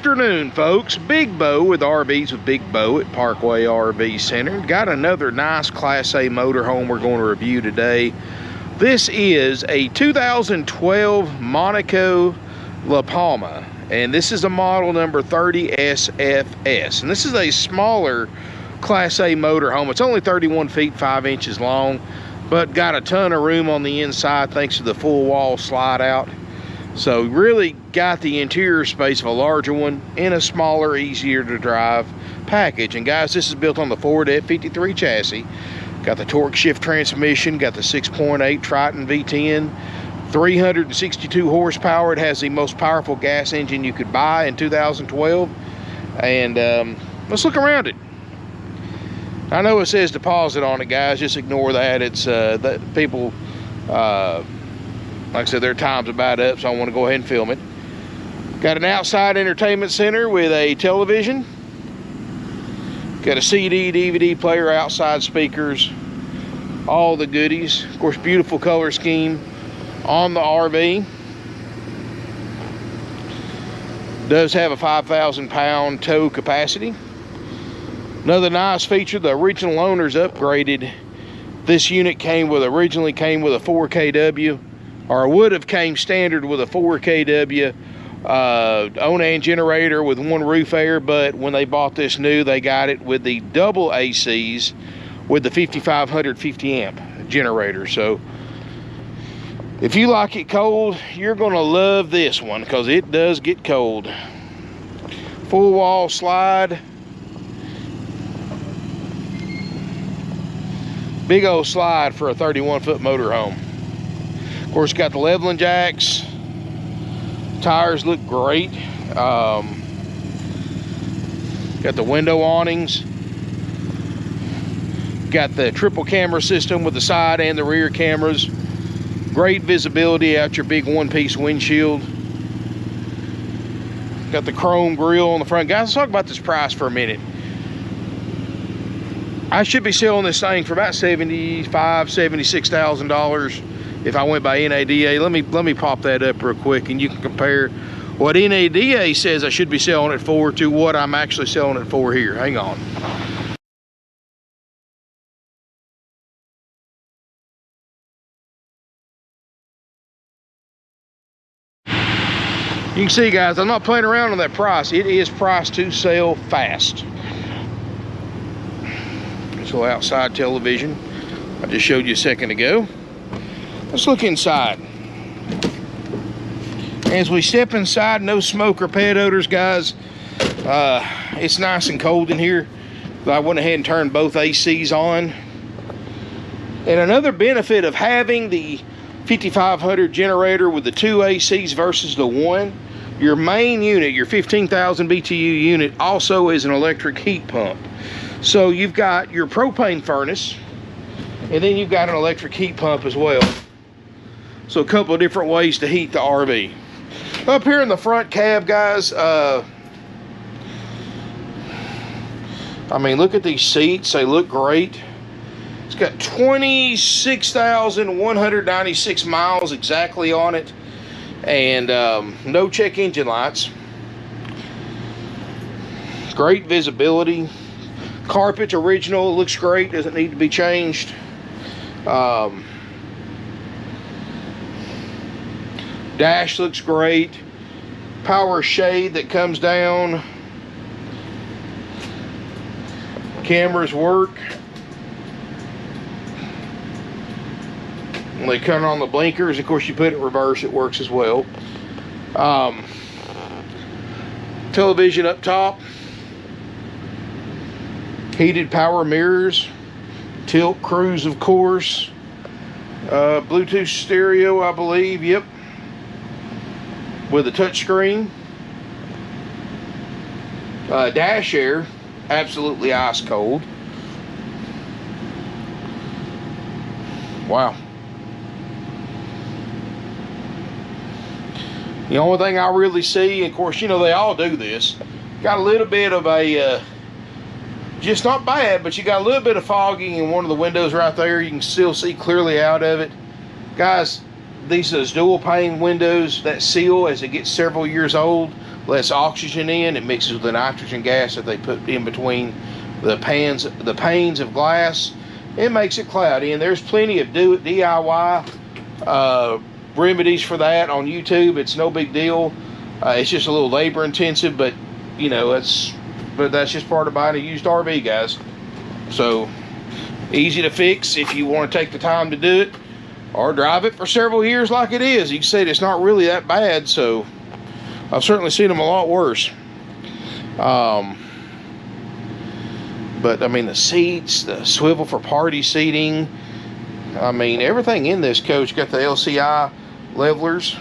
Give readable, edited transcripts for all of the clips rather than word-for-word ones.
afternoon, folks. Big Bo with RVs with Big Bo at Parkway RV Center. Got another nice Class A motorhome we're going to review today. This is a 2012 Monaco Lapalma, and this is a model number 30SFS. And this is a smaller Class A motorhome. It's only 31 feet 5 inches long, but got a ton of room on the inside thanks to the full wall slide out. So really got the interior space of a larger one in a smaller, easier to drive package. And guys, this is built on the Ford F53 chassis. Got the torque shift transmission, got the 6.8 Triton V10, 362 horsepower. It has the most powerful gas engine you could buy in 2012. And let's look around it. I know it says deposit on it, guys. Just ignore that. It's that people, like I said, their time's about up, so I want to go ahead and film it. Got an outside entertainment center with a television. Got a CD, DVD player, outside speakers, all the goodies. Of course, beautiful color scheme on the RV. Does have a 5,000 pound tow capacity. Another nice feature, the original owners upgraded. This unit originally came with a 4kW, or would have came standard with a 4kW Onan generator with one roof air, but when they bought this new, they got it with the double ACs with the 5500 50 amp generator. So if you like it cold, you're gonna love this one because it does get cold. Full wall slide. Big old slide for a 31-foot motorhome. Of course, got the leveling jacks. Tires look great. Got the window awnings. Got the triple camera system with the side and the rear cameras. Great visibility out your big one-piece windshield. Got the chrome grille on the front. Guys, let's talk about this price for a minute. I should be selling this thing for about $75,000, $76,000 if I went by NADA. Let me pop that up real quick, and you can compare what NADA says I should be selling it for to what I'm actually selling it for here. Hang on. You can see, guys, I'm not playing around on that price. It is priced to sell fast. So outside television I just showed you a second ago. Let's look inside. As we step inside, no smoke or pet odors, guys. It's nice and cold in here. I went ahead and turned both ACs on. And another benefit of having the 5500 generator with the two ACs versus the one, your main unit, your 15,000 BTU unit, also is an electric heat pump. So you've got your propane furnace, and then you've got an electric heat pump as well. So a couple of different ways to heat the RV. Up here in the front cab, guys, I mean, look at these seats. They look great. It's got 26,196 miles exactly on it, and no check engine lights. Great visibility. Carpet's original, it looks great, doesn't need to be changed. Dash looks great. Power shade that comes down. Cameras work. When they turn on the blinkers, of course you put it in reverse, it works as well. Television up top. Heated power mirrors, tilt cruise, of course, Bluetooth stereo, I believe, yep, with a touchscreen. Dash air, absolutely ice cold. Wow. The only thing I really see, of course, you know, they all do this, got a little bit of a just not bad, but you got a little bit of fogging in one of the windows right there. You can still see clearly out of it. Guys, these are dual pane windows that seal as it gets several years old. lets oxygen in. It mixes with the nitrogen gas that they put in between the panes of glass. It makes it cloudy, and there's plenty of DIY remedies for that on YouTube. It's no big deal. It's just a little labor intensive, but you know, that's just part of buying a used RV, guys. So easy to fix if you want to take the time to do it, or drive it for several years like it is. You can say it's not really that bad, so I've certainly seen them a lot worse. But I mean, the seats, the swivel for party seating, I mean, everything in this coach. Got the LCI levelers,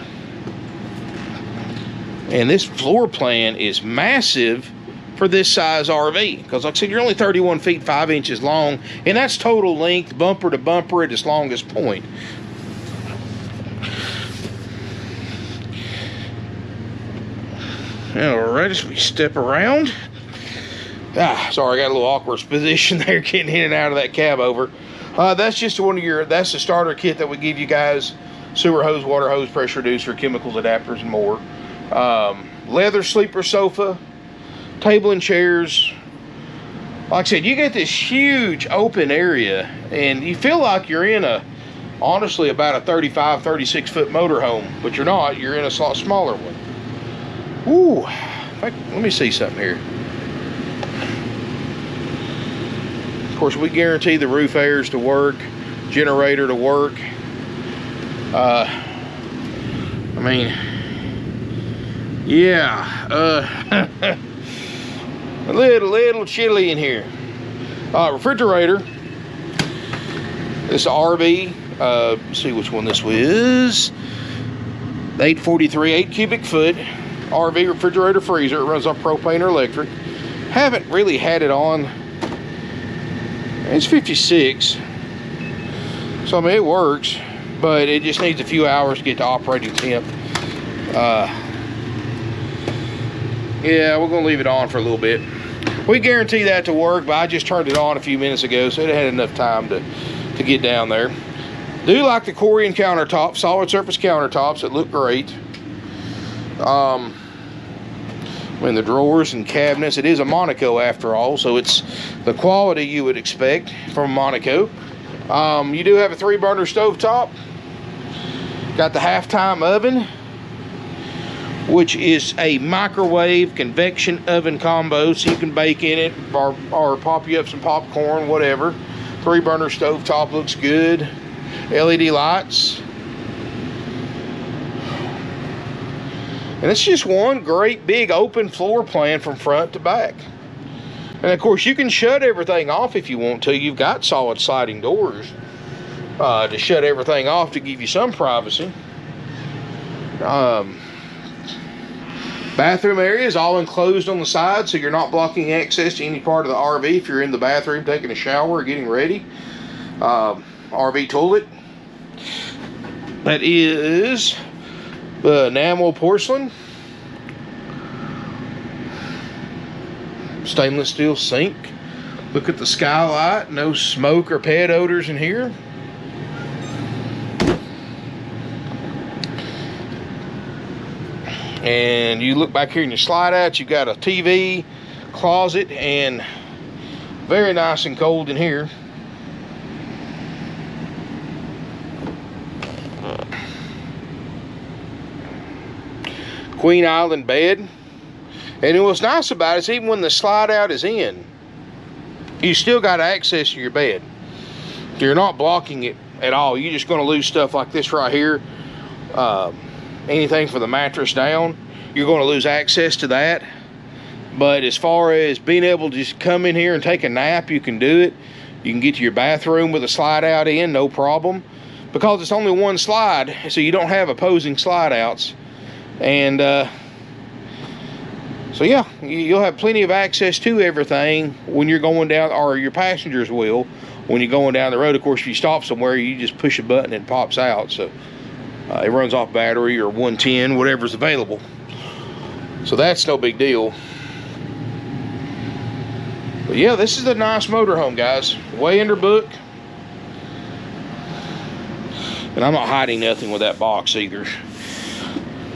and this floor plan is massive for this size RV, because like I said, you're only 31 feet 5 inches long, and that's total length, bumper to bumper at its longest point. Alright, as we step around. Sorry, I got a little awkward position there getting in and out of that cab over. That's just that's the starter kit that we give you guys. Sewer hose, water hose, pressure reducer, chemicals, adapters, and more. Leather sleeper sofa, table and chairs. Like I said, you get this huge open area, and you feel like you're in honestly about a 35, 36 foot motorhome, but you're not. You're in a lot smaller one. Ooh, in fact, let me see something here. Of course, we guarantee the roof airs to work, generator to work. I mean, yeah, a little chilly in here. Refrigerator. This is RV. Let's see which one this was. 843, 8 cubic foot RV refrigerator freezer. It runs off propane or electric. Haven't really had it on. It's 56, so I mean it works, but it just needs a few hours to get to operating temp. Yeah, we're gonna leave it on for a little bit. We guarantee that to work, but I just turned it on a few minutes ago, so it had enough time to get down there. Do like the Corian countertops, solid surface countertops that look great. I mean, the drawers and cabinets, it is a Monaco after all, so it's the quality you would expect from Monaco. You do have a 3-burner stovetop. Got the half-time oven, which is a microwave convection oven combo, so you can bake in it or pop you up some popcorn, whatever. 3-burner stovetop looks good. LED lights. And it's just one great big open floor plan from front to back. And of course, you can shut everything off if you want to. You've got solid sliding doors to shut everything off to give you some privacy. Bathroom area is all enclosed on the side, so you're not blocking access to any part of the RV if you're in the bathroom taking a shower or getting ready. RV toilet. That is the enamel porcelain. Stainless steel sink. Look at the skylight. No smoke or pet odors in here. And you look back here in your slide out, you got a TV, closet, and very nice and cold in here. Queen Island bed. And what's nice about it is even when the slide out is in, you still got access to your bed. You're not blocking it at all. You're just going to lose stuff like this right here. Anything from the mattress down, you're going to lose access to that. But as far as being able to just come in here and take a nap, you can do it. You can get to your bathroom with a slide out in, no problem. Because it's only one slide, so you don't have opposing slide outs. And so yeah, you'll have plenty of access to everything when you're going down, or your passengers will, when you're going down the road. Of course, if you stop somewhere, you just push a button and it pops out. So it runs off battery or 110, whatever's available. So that's no big deal. But yeah, this is a nice motorhome, guys. Way under book. And I'm not hiding nothing with that box either.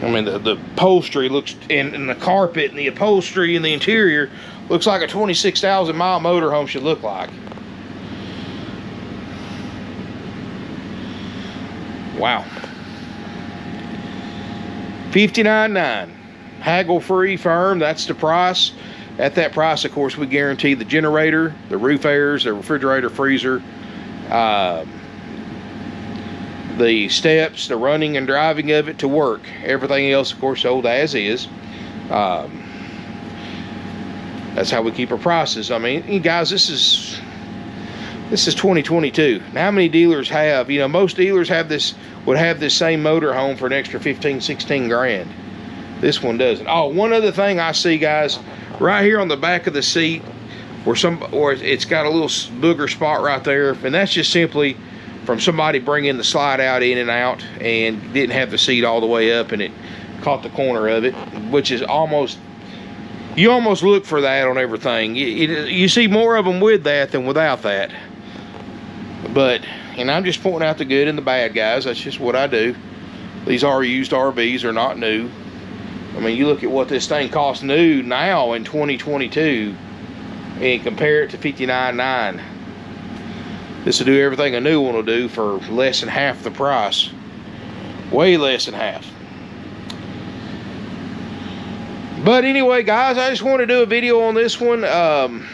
I mean, the upholstery looks, and the carpet and the upholstery and the interior looks like a 26,000 mile motorhome should look like. Wow. $59,900. Haggle free, firm. That's the price. At that price, of course, we guarantee the generator, the roof airs, the refrigerator, freezer, the steps, the running and driving of it to work. Everything else, of course, sold as is. That's how we keep our prices. I mean, you guys, this is 2022. Now, how many dealers have, you know, most dealers would have this same motorhome for an extra 15, 16 grand. This one doesn't. Oh, one other thing I see, guys, right here on the back of the seat, or it's got a little booger spot right there, and that's just simply from somebody bringing the slide out in and out and didn't have the seat all the way up, and it caught the corner of it, which is almost, you almost look for that on everything. You see more of them with that than without that. But, and I'm just pointing out the good and the bad, guys. That's just what I do. These are used RVs, are not new. I mean, you look at what this thing costs new now in 2022 and compare it to $59,900. This will do everything a new one will do for less than half the price. Way less than half. But anyway, guys, I just want to do a video on this one. And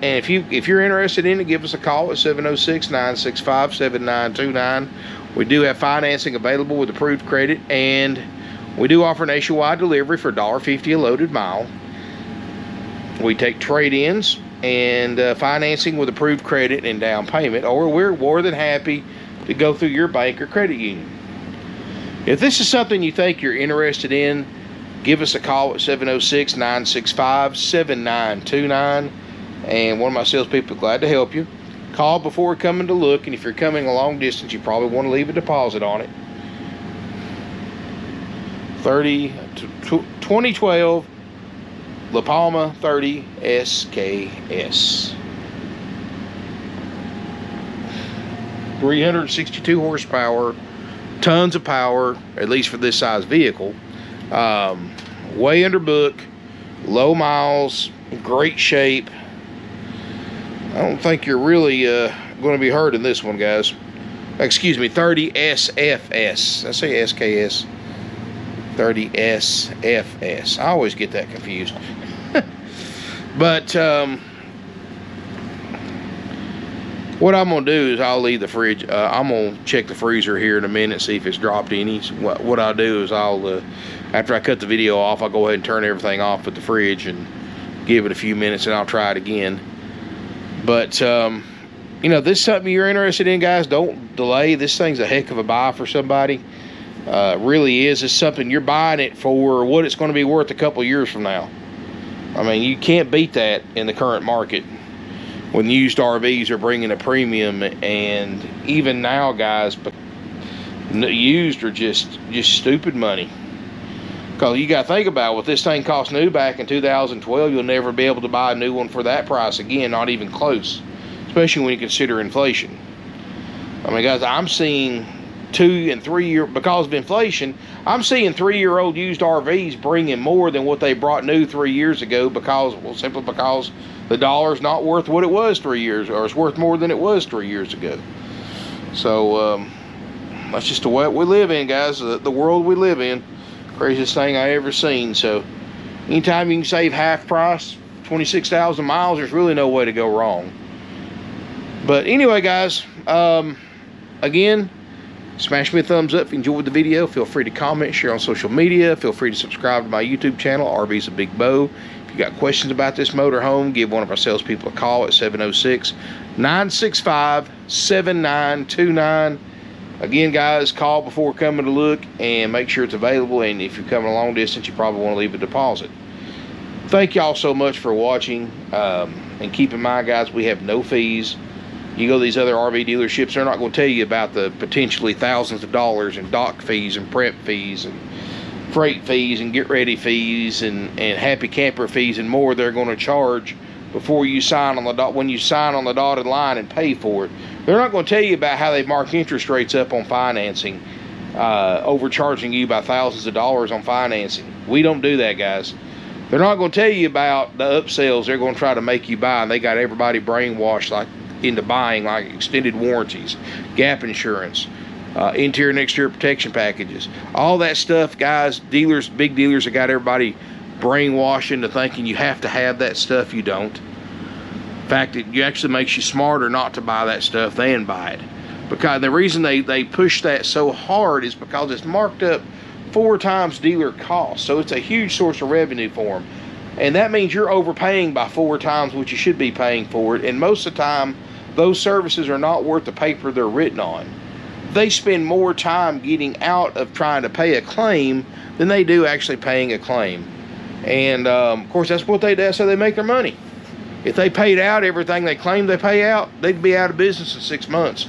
if you're interested in it, give us a call at 706-965-7929. We do have financing available with approved credit, and we do offer nationwide delivery for $1.50 a loaded mile. We take trade-ins and financing with approved credit and down payment, or we're more than happy to go through your bank or credit union. If this is something you think you're interested in, give us a call at 706-965-7929, and one of my salespeople is glad to help you. Call before coming to look, and if you're coming a long distance, you probably want to leave a deposit on it. 2012 Lapalma 30 SKS. 362 horsepower, tons of power, at least for this size vehicle. Way under book, low miles, great shape. I don't think you're really going to be hurt in this one, guys. Excuse me, 30 SFS. I say SKS. 30 SFS. I always get that confused. But what I'm gonna do is I'll leave the fridge. I'm gonna check the freezer here in a minute, see if it's dropped any. So what I'll do is I'll after I cut the video off, I'll go ahead and turn everything off at the fridge and give it a few minutes, and I'll try it again. But you know, this is something you're interested in, guys. Don't delay. This thing's a heck of a buy for somebody. Really is. It's something you're buying it for what it's going to be worth a couple years from now. I mean, you can't beat that in the current market when used RVs are bringing a premium. And even now, guys, used are just stupid money. Because you got to think about what this thing cost new back in 2012. You'll never be able to buy a new one for that price again, not even close, especially when you consider inflation. I mean, guys, I'm seeing 2 and 3 year, because of inflation, I'm seeing 3-year-old used RVs bringing more than what they brought new 3 years ago, because, well, simply because the dollar's not worth what it was 3 years, or it's worth more than it was 3 years ago. So that's just the way we live in, guys. The world we live in. Craziest thing I ever seen. So anytime you can save half price, 26,000 miles, there's really no way to go wrong. But anyway, guys, again, smash me a thumbs up if you enjoyed the video. Feel free to comment, share on social media. Feel free to subscribe to my YouTube channel, RV's a Big Bow. If you got questions about this motorhome, give one of our salespeople a call at 706-965-7929. Again, guys, call before coming to look and make sure it's available. And if you're coming a long distance, you probably want to leave a deposit. Thank y'all so much for watching. And keep in mind, guys, we have no fees. You go to these other RV dealerships, they're not going to tell you about the potentially thousands of dollars in dock fees and prep fees and freight fees and get ready fees and happy camper fees and more they're going to charge before you sign on the when you sign on the dotted line and pay for it. They're not going to tell you about how they mark interest rates up on financing. overcharging you by thousands of dollars on financing. We don't do that, guys. They're not going to tell you about the upsells they're going to try to make you buy, and they got everybody brainwashed like into buying like extended warranties, gap insurance, interior and exterior protection packages, all that stuff. Guys, dealers, big dealers have got everybody brainwashed into thinking you have to have that stuff. You don't. In fact, it actually makes you smarter not to buy that stuff than buy it, because the reason they push that so hard is because it's marked up 4 times dealer cost. So it's a huge source of revenue for them, and that means you're overpaying by 4 times what you should be paying for it. And most of the time those services are not worth the paper they're written on. They spend more time getting out of trying to pay a claim than they do actually paying a claim. And of course that's how they make their money. If they paid out everything they claim they pay out, they'd be out of business in 6 months.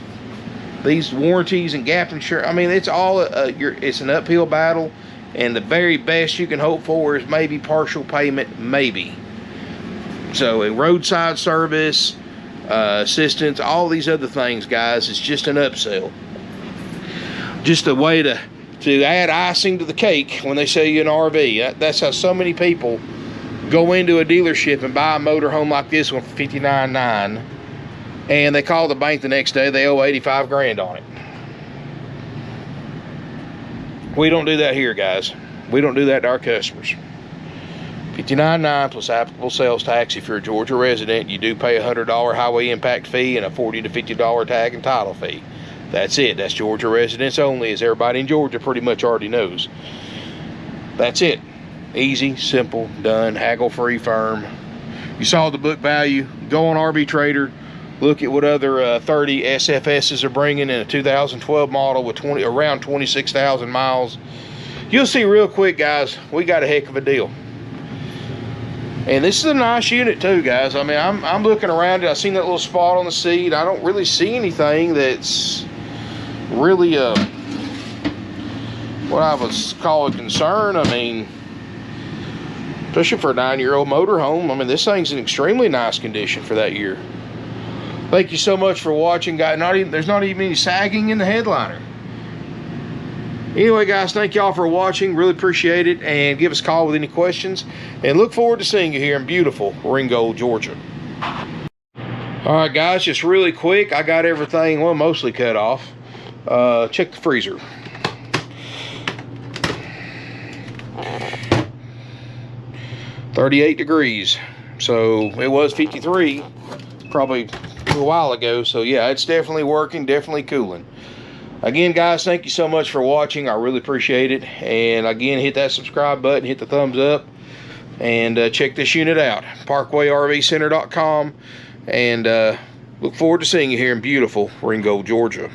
These warranties and gap insurance, I mean, it's all it's an uphill battle, and the very best you can hope for is maybe partial payment, maybe. So a roadside service, assistance, all these other things, guys, it's just an upsell. Just a way to add icing to the cake when they sell you an RV. That's how so many people go into a dealership and buy a motorhome like this one for $59,900. And they call the bank the next day, they owe 85 grand on it. We don't do that here, guys. We don't do that to our customers. $59,900 plus applicable sales tax. If you're a Georgia resident, you do pay a $100 highway impact fee and a $40 to $50 tag and title fee. That's it. That's Georgia residents only, as everybody in Georgia pretty much already knows. That's it. Easy, simple, done, haggle-free firm. You saw the book value. Go on RV Trader. Look at what other 30 SFSs are bringing in a 2012 model with around 26,000 miles. You'll see real quick, guys, we got a heck of a deal. And this is a nice unit too, guys. I mean, I'm looking around it. I seen that little spot on the seat. I don't really see anything that's really what I would call a concern. I mean, especially for a 9-year-old motorhome. I mean, this thing's in extremely nice condition for that year. Thank you so much for watching, guys. There's not even any sagging in the headliner. Anyway, guys, thank y'all for watching. Really appreciate it. And give us a call with any questions. And look forward to seeing you here in beautiful Ringgold, Georgia. All right, guys, just really quick. I got everything, well, mostly cut off. Check the freezer. "38 degrees. So it was 53 probably a while ago. So yeah, it's definitely working, definitely cooling. Again, guys, thank you so much for watching. I really appreciate it. And again, hit that subscribe button, hit the thumbs up, and check this unit out. ParkwayRVCenter.com. And look forward to seeing you here in beautiful Ringgold, Georgia.